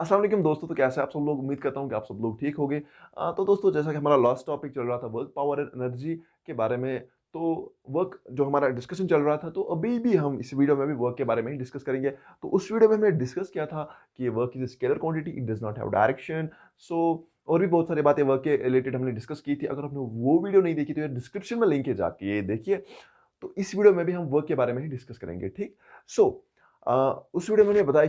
अस्सलाम वालेकुम दोस्तों, तो कैसे आप सब लोग। उम्मीद करता हूँ कि आप सब लोग ठीक होंगे। तो दोस्तों, जैसा कि हमारा लास्ट टॉपिक चल रहा था वर्क पावर एंड एनर्जी के बारे में, तो वर्क जो हमारा डिस्कशन चल रहा था, तो अभी भी हम इस वीडियो में भी वर्क के बारे में ही डिस्कस करेंगे। तो उस वीडियो में हमने डिस्कस किया था कि work is scalar quantity, it does not have direction. So और भी बहुत सारी बातें वर्क के रिलेटेड हमने डिस्कस की थी। अगर आपने वो वीडियो नहीं देखी तो डिस्क्रिप्शन में लिंक है, जाके ये देखिए। तो इस वीडियो में भी हम वर्क के बारे में ही डिस्कस करेंगे, ठीक। सो उस वीडियो में मैंने बताया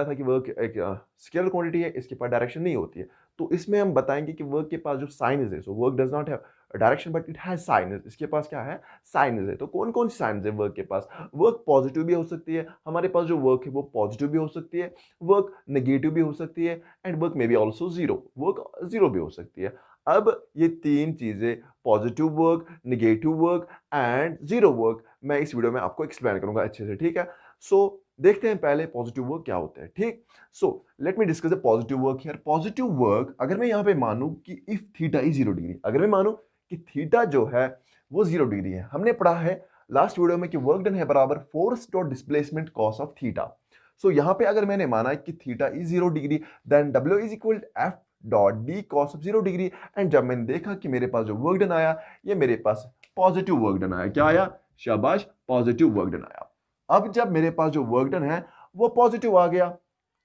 था कि वर्क एक स्केलर क्वांटिटी है, इसके पास डायरेक्शन नहीं होती है। तो इसमें हम बताएंगे कि वर्क के पास जो साइनस है, so work does not have direction but it has sinus. इसके पास क्या है? साइनस है। तो कौन कौन सी साइनस है वर्क के पास? वर्क पॉजिटिव भी हो सकती है, हमारे पास जो वर्क है वो पॉजिटिव भी हो सकती है, वर्क नेगेटिव भी हो सकती है, and work may be also zero, work zero भी हो सकती है। अब ये तीन चीजें, positive work, negative work and zero work, मैं इस वीडियो में आपको एक्सप्लेन करूंगा अच्छे से, ठीक है। सो देखते हैं पहले पॉजिटिव वर्क क्या होता है, ठीक। So let me discuss the positive work here. Positive work, अगर मैं यहां पे मानूं कि इफ थीटा इज 0 डिग्री, अगर मैं मानूं कि थीटा जो है वो 0 डिग्री है, हमने पढ़ा है लास्ट वीडियो में कि वर्क डन है बराबर force dot displacement cos of theta. So यहां पे अगर मैंने माना कि थीटा इज 0 डिग्री, देन डब्ल्यू is equal f dot d cos of 0 degree. And जब मैंने देखा कि मेरे पास जो वर्क डन आया, ये मेरे पास पॉजिटिव वर्क डन आया। क्या आया? शाबाश, पॉजिटिव वर्क डन आया। अब जब मेरे पास जो वर्क डन है वो पॉजिटिव आ गया,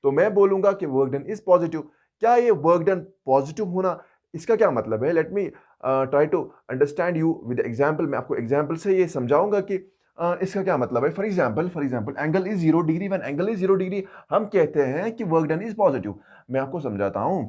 तो मैं बोलूंगा कि वर्क डन इज पॉजिटिव। क्या ये वर्क डन पॉजिटिव होना, इसका क्या मतलब है? Let me try to understand you with example. मैं आपको एग्जांपल से ये समझाऊंगा कि इसका क्या मतलब है। For example angle is 0 degree. When angle is 0 degree, हम कहते हैं कि वर्क डन इज पॉजिटिव। मैं आपको समझाता हूं।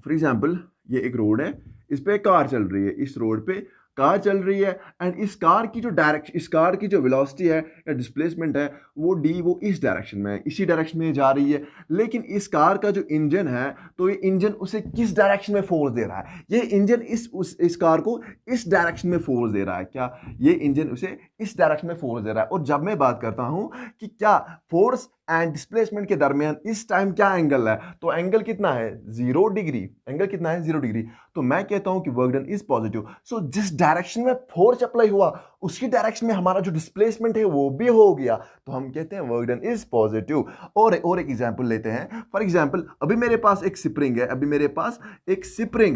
फॉर एग्जाम्पल, ये एक रोड है, इस पे कार चल रही है, इस रोड पे कार चल रही है, एंड इस कार की जो डायरेक्शन, इस कार की जो वेलोसिटी है या डिस्प्लेसमेंट है, वो डी, वो इस डायरेक्शन में है, इसी डायरेक्शन में जा रही है। लेकिन इस कार का जो इंजन है, तो ये इंजन उसे किस डायरेक्शन में फोर्स दे रहा है? ये इंजन इस कार को इस डायरेक्शन में फोर्स दे रहा है। क्या? ये इंजन उसे इस डायरेक्शन में फोर्स दे रहा है। और जब मैं बात करता हूं कि क्या फोर्स एंड डिस्प्लेसमेंट के दरमियान इस टाइम क्या एंगल है, तो एंगल कितना है? 0 डिग्री। एंगल कितना है? 0 डिग्री। तो मैं कहता हूं कि वर्क डन इज पॉजिटिव। सो जिस डायरेक्शन में फोर्स अप्लाई हुआ, उसी डायरेक्शन में हमारा जो डिस्प्लेसमेंट है वो भी हो गया, तो हम कहते हैं वर्क डन इज पॉजिटिव। और एक एग्जांपल लेते हैं। फॉर एग्जांपल, अभी मेरे पास एक स्प्रिंग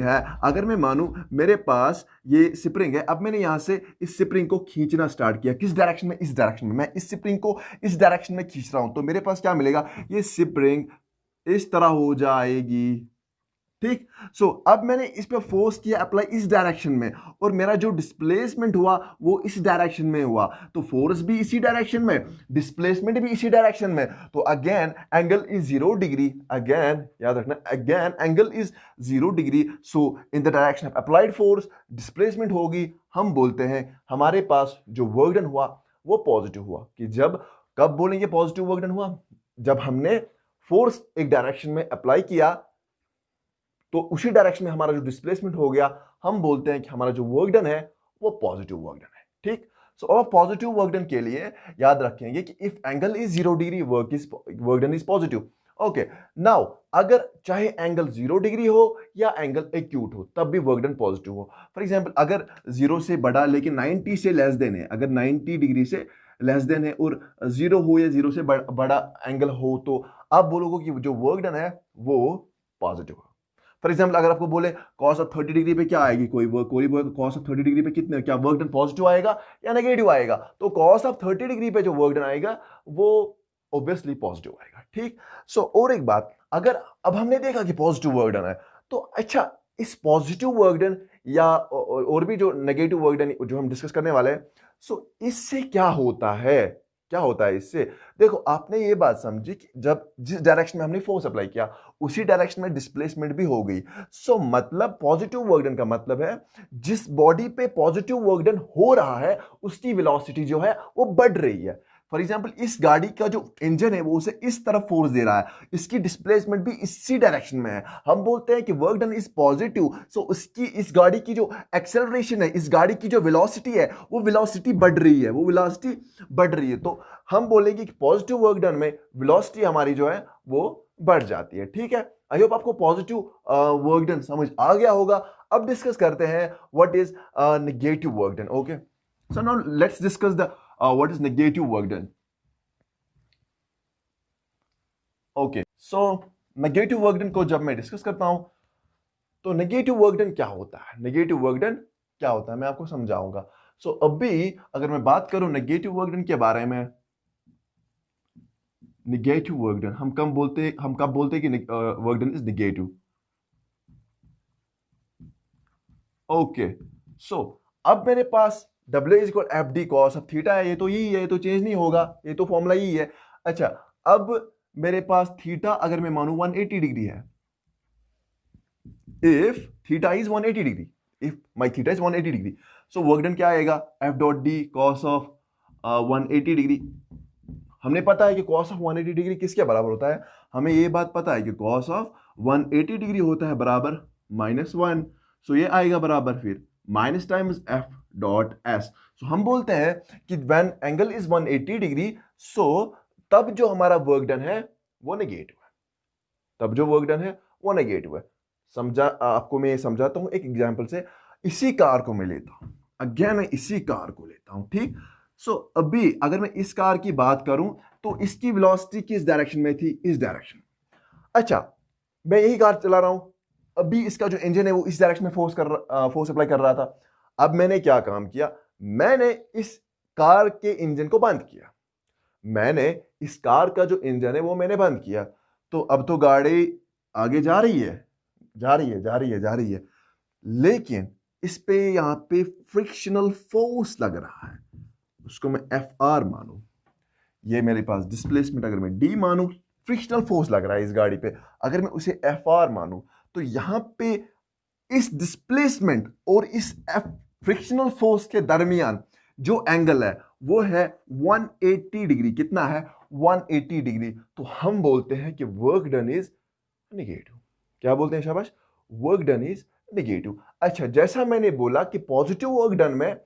है, अगर मैं मानूं मेरे पास ये स्प्रिंग है, अब मैंने यहां से इस स्प्रिंग को खींचना स्टार्ट किया। किस डायरेक्शन में? इस डायरेक्शन में। मैं इस स्प्रिंग को इस डायरेक्शन में खींच रहा हूं, तो मेरे पास क्या मिलेगा? ये स्प्रिंग इस तरह हो जाएगी, ठीक। सो अब मैंने इस पे फोर्स किया अप्लाई इस डायरेक्शन में, और मेरा जो डिस्प्लेसमेंट हुआ वो इस डायरेक्शन में हुआ। तो फोर्स भी इसी डायरेक्शन में, डिस्प्लेसमेंट भी इसी डायरेक्शन में। तो again angle is 0 degree. Again याद रखना, again angle is 0 degree. So in the direction of applied force displacement होगी। हम बोलते हैं हमारे पास जो वर्क डन हुआ वो पॉजिटिव हुआ। कि जब, कब बोलेंगे पॉजिटिव वर्क डन हुआ? जब हमने फोर्स एक डायरेक्शन में अप्लाई किया, तो उसी डायरेक्शन में हमारा जो डिस्प्लेसमेंट हो गया, हम बोलते हैं कि हमारा जो वर्क डन है वो पॉजिटिव वर्क डन है, ठीक। सो अब पॉजिटिव वर्क डन के लिए याद रखेंगे कि if angle is 0 degree, work done is positive. Okay, now अगर चाहे एंगल 0 डिग्री हो या एंगल एक्यूट हो, तब भी वर्क डन पॉजिटिव हो। फॉर एग्जांपल, अगर 0 से बड़ा लेकिन 90 से लेस देन है, अगर 90 डिग्री से लेस देन है और 0 हो या 0 से बड़ा एंगल हो, तो आप बोलोगे कि जो वर्क डन है वो पॉजिटिव हो। फॉर एग्जाम्पल, अगर आपको बोले कॉस ऑफ 30 डिग्री पे क्या आएगी, कोई वर्क कॉस ऑफ 30 डिग्री पे कितने, क्या वर्क डन पॉजिटिव आएगा या नेगेटिव आएगा? तो कॉस ऑफ 30 डिग्री पे जो वर्क डन आएगा वो ऑब्वियसली पॉजिटिव आएगा, ठीक। सो और एक बात, अगर अब हमने देखा कि पॉजिटिव वर्क डन है, तो अच्छा, इस पॉजिटिव वर्क डन या और भी जो नेगेटिव वर्क डन जो हम डिस्कस करने वाले हैं, सो इससे क्या होता है? क्या होता है इससे? देखो, आपने ये बात समझी कि जब जिस डायरेक्शन में हमने फोर्स अप्लाई किया, उसी डायरेक्शन में डिस्प्लेसमेंट भी हो गई। सो मतलब पॉजिटिव वर्क डन का मतलब है जिस बॉडी पे पॉजिटिव वर्क डन हो रहा है उसकी वेलोसिटी जो है वो बढ़ रही है। फॉर एग्जाम्पल, इस गाड़ी का जो इंजन है वो उसे इस तरफ फोर्स दे रहा है, इसकी डिस्प्लेसमेंट भी इसी डायरेक्शन में है। हम बोलते हैं कि वर्क डन इज पॉजिटिव। सो उसकी, इस गाड़ी की जो एक्सेलरेशन है, इस गाड़ी की जो वेलोसिटी है, वो वेलोसिटी बढ़ रही है, वो वेलोसिटी बढ़ रही है। तो हम बोलेंगे कि पॉजिटिव वर्क डन में वेलोसिटी हमारी जो है वो बढ़ जाती है, ठीक है। आई होप आपको पॉजिटिव वर्क डन समझ आ गया होगा। अब डिस्कस करते हैं what is negative work done. Okay, so now let's discuss the what is negative work done. Okay, so negative work done को जब मैं डिस्कस करता हूं तो नेगेटिव वर्क डन क्या होता है, नेगेटिव वर्क डन क्या होता है मैं आपको समझाऊंगा। सो अभी अगर मैं बात करूं नेगेटिव वर्क डन के बारे में, नेगेटिव वर्क डन हम कब बोलते कि work done is negative. Okay, so अब मेरे पास W is equal f d cos of theta है, ये तो यही है, ये तो चेंज नहीं होगा, ये तो फॉर्मूला यही है। अच्छा, अब मेरे पास थीटा अगर मैं मानूं 180 डिग्री है, if theta is 180 degree, if my theta is 180 degree, so work done क्या आएगा, F dot d cos of 180 degree. हमने पता है कि कॉस ऑफ 180 डिग्री किसके बराबर होता है, हमें ये बात पता है कि कॉस ऑफ 180 डिग्री होता है बराबर -1। सो ये आएगा बराबर फिर minus times f dot s. So हम बोलते हैं कि when angle is 180 degree, so तब जो हमारा वर्क डन है वो नेगेटिव है, तब जो वर्क डन है वो नेगेटिव है। समझा, आपको मैं समझाता हूं एक एग्जांपल से। इसी कार को मैं लेता हूं, अगेन मैं इसी कार को लेता हूं, ठीक। सो अभी अगर मैं इस कार की बात करूं तो इसकी वेलोसिटी किस डायरेक्शन में थी, इस डायरेक्शन। अच्छा, मैं यही कार चला रहा हूं, अभी इसका जो इंजन है वो इस डायरेक्शन में फोर्स अप्लाई कर रहा था। अब मैंने क्या काम किया, मैंने इस कार के इंजन को बंद किया, मैंने इस कार का जो इंजन है वो मैंने बंद किया। तो अब तो गाड़ी आगे जा रही है, जा रही है, जा रही है, जा रही है, लेकिन इस पे यहां पे फ्रिक्शनल फोर्स लग रहा है, उसको मैं एफ आर मानू, ये मेरे पास डिस्प्लेसमेंट अगर मैं डी मानू, फ्रिक्शनल फोर्स लग रहा है इस गाड़ी पे, अगर मैं उसे एफ आर मानू तो यहां पे इस डिस्प्लेसमेंट और इस फ्रिक्शनल फोर्स के दरमियान जो एंगल है वो है 180 डिग्री। कितना है, 180 डिग्री। तो हम बोलते हैं कि वर्क डन इज नेगेटिव। क्या बोलते हैं, शाबाश, वर्क डन इज नेगेटिव। अच्छा, जैसा मैंने बोला कि पॉजिटिव वर्क डन में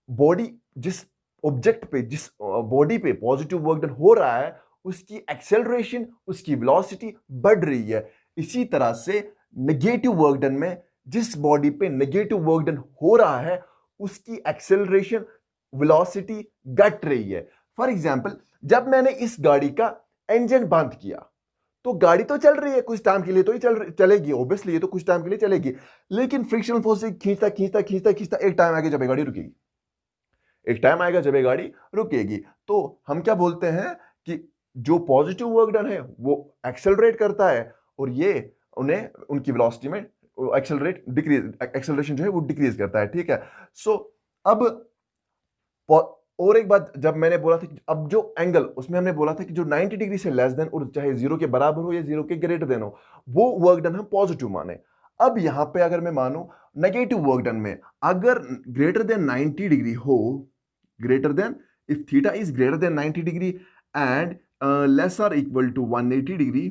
बॉडी जिस ऑब्जेक्ट पे, जिस बॉडी पे पॉजिटिव वर्क डन हो रहा है उसकी एक्सेलरेशन, उसकी वेलोसिटी बढ़ रही है। इसी तरह से नेगेटिव वर्क डन में जिस बॉडी पे नेगेटिव वर्क डन हो रहा है उसकी एक्सेलरेशन, वेलोसिटी घट रही है। फॉर एग्जांपल, जब मैंने इस गाड़ी का इंजन बंद किया तो गाड़ी तो चल रही है, कुछ टाइम के लिए तो ही चलेगी, ऑब्वियसली ये तो कुछ टाइम के लिए चलेगी, लेकिन फ्रिक्शनल फोर्स से खींचता खींचता खींचता खींचता एक टाइम आगे जब ये गाड़ी रुकेगी, एक टाइम आएगा जब ये गाड़ी रुकेगी। तो हम क्या बोलते हैं कि जो पॉजिटिव वर्क डन है वो एक्सेलरेट करता है और ये उन्हें उनकी वेलोसिटी में एक्सेलरेशन जो है वो डिक्रीज करता है, ठीक है। सो अब और एक बात, जब मैंने बोला था कि अब जो एंगल, उसमें हमने बोला था कि जो 90 डिग्री से लेस देन और चाहे 0 के बराबर हो या 0 के ग्रेटर देन हो, वो वर्क डन हम पॉजिटिव माने। अब यहां पे अगर मैं मानूं नेगेटिव वर्क डन में अगर ग्रेटर देन 90 डिग्री हो, greater than, if theta is greater than 90 degree and less or equal to 180 degree,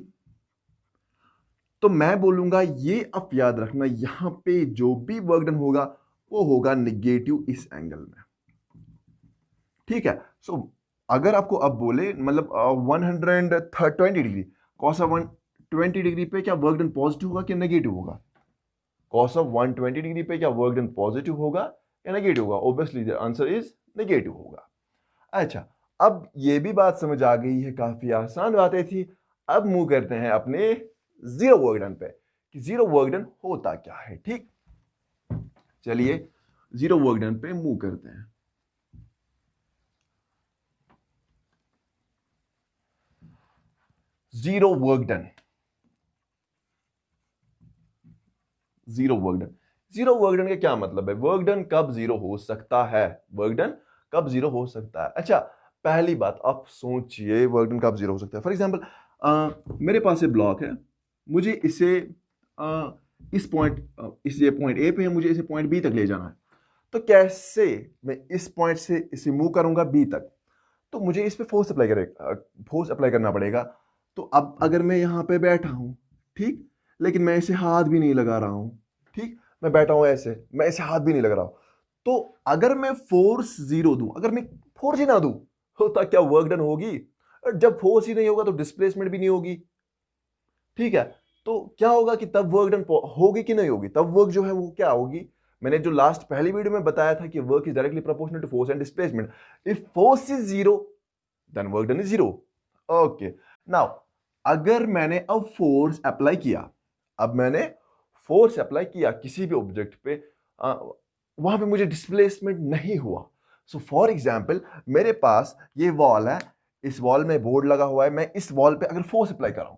तो मैं बोलूंगा ये अब याद रखना, यहां पे जो भी वर्क डन होगा वो होगा नेगेटिव इस एंगल में, ठीक है। सो अगर आपको अब बोले मतलब 120 डिग्री कॉस ऑफ 120 डिग्री पे क्या वर्क डन पॉजिटिव होगा कि नेगेटिव होगा, कॉस ऑफ 120 डिग्री पे क्या वर्क डन पॉजिटिव होगा या नेगेटिव होगा, obviously the answer is negative होगा। अच्छा, अब ये भी बात समझ आ गई है, काफी आसान बातें थी। अब मूव करते हैं अपने जीरो वर्क डन पे कि जीरो वर्क डन होता क्या है, ठीक। चलिए जीरो वर्क डन पे मूव करते हैं। Zero work done, zero work done, zero work done का क्या मतलब है, वर्क डन कब जीरो हो सकता है, वर्क डन कब जीरो हो सकता है। अच्छा, पहली बात आप सोचिए वर्क डन कब जीरो हो सकता है। फॉर एग्जांपल मेरे पास ये ब्लॉक है, मुझे इसे इस पॉइंट ए पे है, मुझे इसे पॉइंट बी तक ले जाना है, तो कैसे मैं इस पॉइंट से इसे मूव करूंगा बी तक, तो मुझे इस पे फोर्स अप्लाई करना पड़ेगा। तो अब अगर मैं यहां पे बैठा हूं, ठीक, लेकिन मैं इसे हाथ भी नहीं लगा रहा हूं, ठीक, मैं बैठा हूं ऐसे, मैं इसे हाथ भी नहीं लगा रहा हूं, तो अगर मैं फोर्स जीरो दूं, अगर मैं फोर्स ही ना दूं, होता क्या वर्क डन होगी, और जब फोर्स ही नहीं होगा तो डिस्प्लेसमेंट भी नहीं होगी, ठीक है। तो क्या होगा कि तब वर्क डन होगी कि नहीं होगी, तब वर्क जो है वो क्या होगी, मैंने जो लास्ट पहली वीडियो में बताया था कि work is directly proportional to force and displacement. If force is zero then work done is zero. Okay, now अगर मैंने अब फोर्स अप्लाई किया, अब मैंने फोर्स अप्लाई किया किसी भी ऑब्जेक्ट पे, वहां पे मुझे डिस्प्लेसमेंट नहीं हुआ। सो फॉर एग्जाम्पल मेरे पास ये वॉल है, इस वॉल में बोर्ड लगा हुआ है, मैं इस वॉल पे अगर फोर्स अप्लाई कर रहा हूं,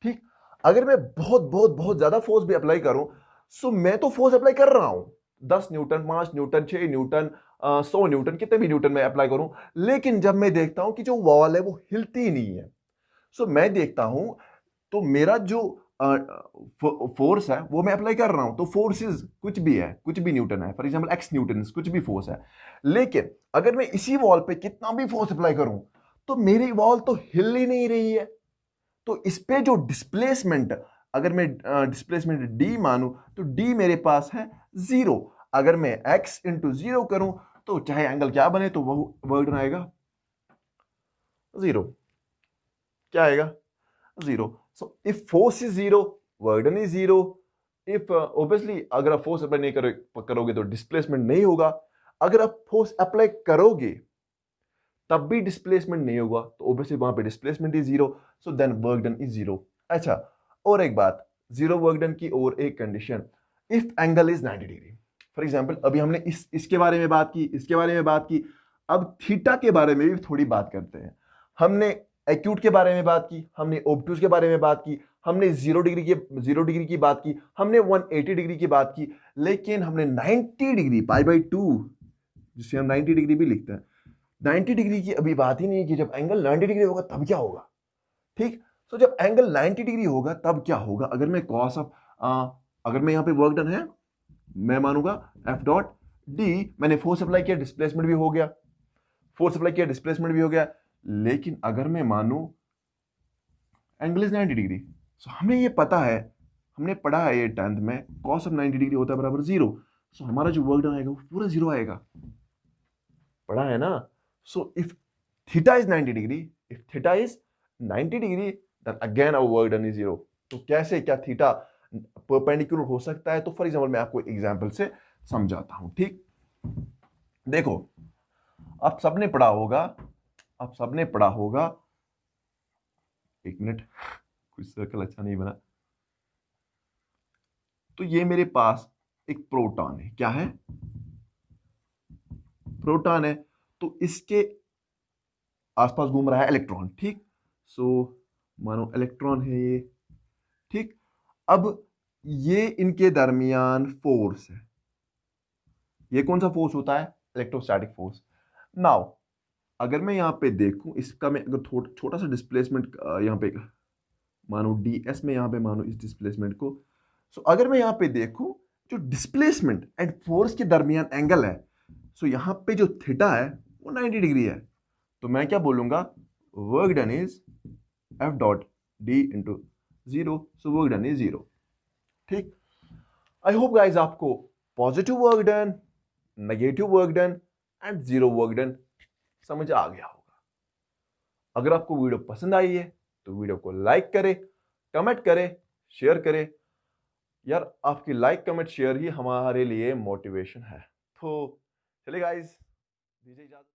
ठीक, अगर मैं बहुत बहुत बहुत ज्यादा फोर्स भी अप्लाई करूं, सो मैं तो फोर्स अप्लाई कर रहा हूं, 10 न्यूटन, 5 न्यूटन, 6 न्यूटन, 100 न्यूटन, कितने भी न्यूटन मैं अप्लाई करूं, लेकिन जब मैं देखता हूं कि जो वॉल है वो हिलती नहीं है, सो मैं देखता हूं तो मेरा जो फोर्स है वो मैं अप्लाई कर रहा हूं, तो फोर्सेस कुछ भी है, कुछ भी न्यूटन है, फॉर एग्जांपल एक्स न्यूटन, कुछ भी फोर्स है, लेकिन अगर मैं इसी वॉल पे कितना भी फोर्स अप्लाई करूं तो मेरी वॉल तो हिल ही नहीं रही है। तो इस पे जो डिस्प्लेसमेंट, अगर मैं डिस्प्लेसमेंट डी मानूं तो डी मेरे पास है 0। अगर मैं x इंटू 0 करूं तो चाहे एंगल क्या बने तो वो वर्ड आएगा 0। क्या आएगा? 0। So if force is 0, वर्डन is 0। If obviously अगर आप फोर्स अप्लाई नहीं करोगे तो डिस्प्लेसमेंट नहीं होगा। अगर आप फोर्स अप्लाई करोगे तब भी डिस्प्लेसमेंट नहीं होगा, तो ऑब्वियसली वहां पे displacement is 0, so then work done is 0। अच्छा, और एक बात, 0 वर्क डन की और एक condition, if angle is 90 degree. For example अभी हमने इसके बारे में बात की, इसके बारे में बात की, अब थीटा के बारे में भी थोड़ी बात करते हैं। हमने एक्यूट के बारे में बात की, हमने ओब्टूज के बारे में बात की, हमने 0 डिग्री की बात की, हमने 180 डिग्री की बात की, लेकिन हमने 90 डिग्री π/2, जिसे हम 90 डिग्री भी लिखते हैं, 90 डिग्री की अभी बात ही नहीं है कि जब एंगल 90 डिग्री होगा तब क्या होगा। ठीक, तो जब एंगल 90 डिग्री होगा तब क्या होगा, अगर मैं कॉस ऑफ अगर मैं यहां पे वर्क डन है मैं मानूंगा एफ डॉट डी, मैंने फोर्स अप्लाई किया, डिस्प्लेसमेंट भी हो गया, फोर्स अप्लाई किया, डिस्प्लेसमेंट भी हो गया, लेकिन अगर मैं मानू एंगल इज 90 डिग्री, सो हमें ये पता है, हमने पढ़ा है ये 10th में, कॉस ऑफ 90 डिग्री होता है बराबर 0। सो हमारा जो वर्क डन आएगा वो पूरा 0 आएगा, पढ़ा है ना। So if theta is 90 degree, if theta is 90 degree, then again our work done is 0। तो कैसे, क्या थीटा परपेंडिकुलर हो सकता है? तो फॉर एग्जांपल मैं आपको एग्जांपल से समझाता हूं। ठीक, देखो, आप सबने पढ़ा होगा, आप सबने पढ़ा होगा, एक मिनट, कुछ सर्कल अच्छा नहीं बना, तो ये मेरे पास एक प्रोटॉन है, क्या है? प्रोटॉन है, तो इसके आसपास घूम रहा है इलेक्ट्रॉन। ठीक, सो मानो इलेक्ट्रॉन है ये। ठीक, अब ये इनके दरमियान फोर्स है, ये कौन सा फोर्स होता है? Electrostatic force. नाउ अगर मैं यहां पे देखूं, इसका मैं अगर छोटा सा डिस्प्लेसमेंट यहां पे मानो ds में, यहां पे मानो इस डिस्प्लेसमेंट को, सो अगर मैं यहां पे देखूं जो डिस्प्लेसमेंट एंड फोर्स के दरमियान एंगल है, सो यहां पे जो थीटा है वो 90 डिग्री है, तो मैं क्या बोलूंगा? Work done is F dot D into 0, so work done is 0। ठीक, आई होप गाइज आपको positive work done, negative work done and 0 work done समझ आ गया होगा। अगर आपको वीडियो पसंद आई है तो वीडियो को लाइक करें, कमेंट करें, शेयर करें। यार आपकी लाइक, कमेंट, शेयर ही हमारे लिए मोटिवेशन है। तो चलिए गाइज, दीजिए इजाजत।